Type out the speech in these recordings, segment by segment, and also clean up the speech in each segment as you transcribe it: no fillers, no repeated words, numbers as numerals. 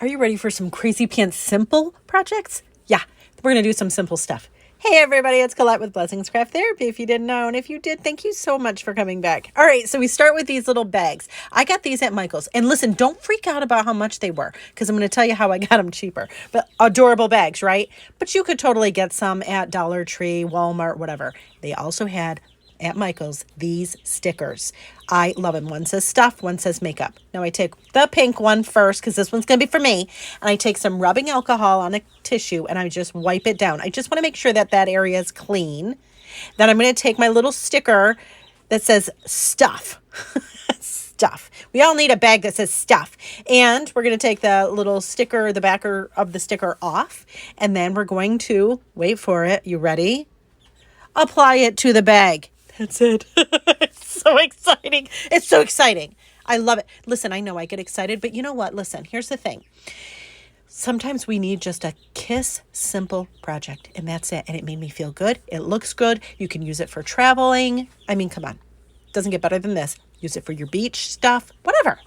Are you ready for some crazy pants simple projects? Yeah, we're going to do some simple stuff. Hey everybody, it's Colette with Blessings Craft Therapy, if you didn't know, and if you did, thank you so much for coming back. All right, so we start with these little bags. I got these at Michael's, and listen, don't freak out about how much they were, because I'm going to tell you how I got them cheaper. But adorable bags, right? But you could totally get some at Dollar Tree, Walmart, whatever. They also had at Michael's these stickers. I love them. One says stuff, one says makeup. Now I take the pink one first because this one's going to be for me. And I take some rubbing alcohol on a tissue and I just wipe it down. I just want to make sure that that area is clean. Then I'm going to take my little sticker that says stuff. Stuff. We all need a bag that says stuff. And we're going to take the little sticker, the backer of the sticker off. And then we're going to, wait for it, you ready? Apply it to the bag. That's it. It's so exciting. It's so exciting. I love it. Listen, I know I get excited, but you know what? Listen, here's the thing. Sometimes we need just a kiss simple project, and that's it. And it made me feel good. It looks good. You can use it for traveling. I mean, come on. Doesn't get better than this. Use it for your beach stuff, whatever.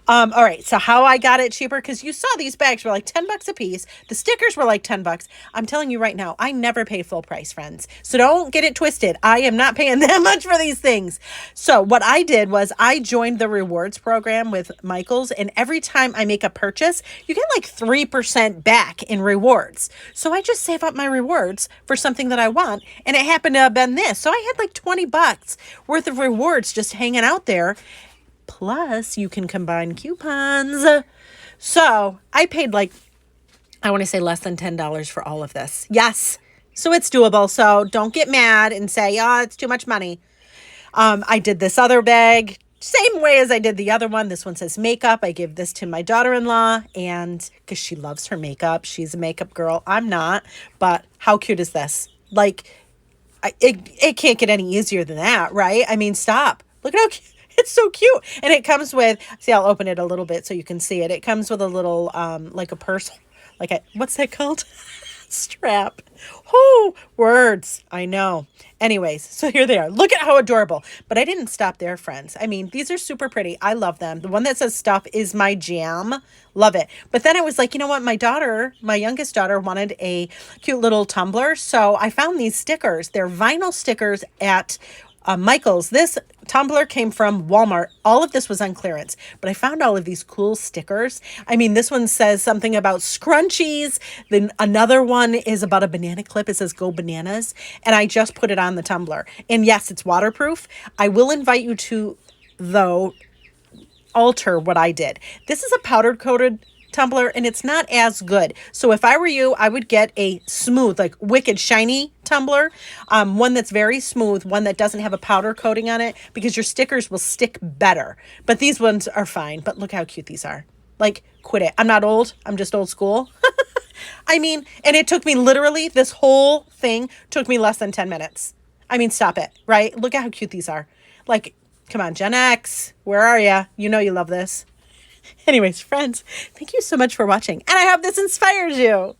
All right, so how I got it cheaper, because you saw these bags were like 10 bucks a piece. The stickers were like 10 bucks. I'm telling you right now, I never pay full price, friends. So don't get it twisted. I am not paying that much for these things. So what I did was I joined the rewards program with Michael's, and every time I make a purchase, you get like 3% back in rewards. So I just save up my rewards for something that I want, and it happened to have been this. So I had like 20 bucks worth of rewards just hanging out there. Plus, you can combine coupons. So I paid like, I want to say less than $10 for all of this. Yes. So it's doable. So don't get mad and say, oh, it's too much money. I did this other bag, same way as I did the other one. This one says makeup. I give this to my daughter-in-law, and because she loves her makeup. She's a makeup girl. I'm not. But how cute is this? Like, it can't get any easier than that, right? I mean, stop. Look at how cute. It's so cute. And it comes with, see, I'll open it a little bit so you can see it. It comes with a little, like a purse, like a, what's that called? Strap. Oh, words. I know. Anyways, so here they are. Look at how adorable. But I didn't stop there, friends. I mean, these are super pretty. I love them. The one that says stuff is my jam. Love it. But then I was like, you know what? My daughter, my youngest daughter, wanted a cute little tumbler. So I found these stickers. They're vinyl stickers at Michael's. This tumbler came from Walmart. All of this was on clearance, but I found all of these cool stickers. I mean, this one says something about scrunchies. Then another one is about a banana clip. It says go bananas. And I just put it on the tumbler. And yes, it's waterproof. I will invite you to, though, alter what I did. This is a powder coated tumbler, and it's not as good. So if I were you, I would get a smooth, like wicked shiny tumbler, one that's very smooth, one that doesn't have a powder coating on it, because your stickers will stick better. But these ones are fine. But look how cute these are. Like, quit it. I'm not old. I'm just old school. I mean, and it took me literally, this whole thing took me less than 10 minutes. I mean, stop it, right? Look at how cute these are. Like, come on, Gen X, where are you? You know you love this. Anyways, friends, thank you so much for watching. And I hope this inspires you.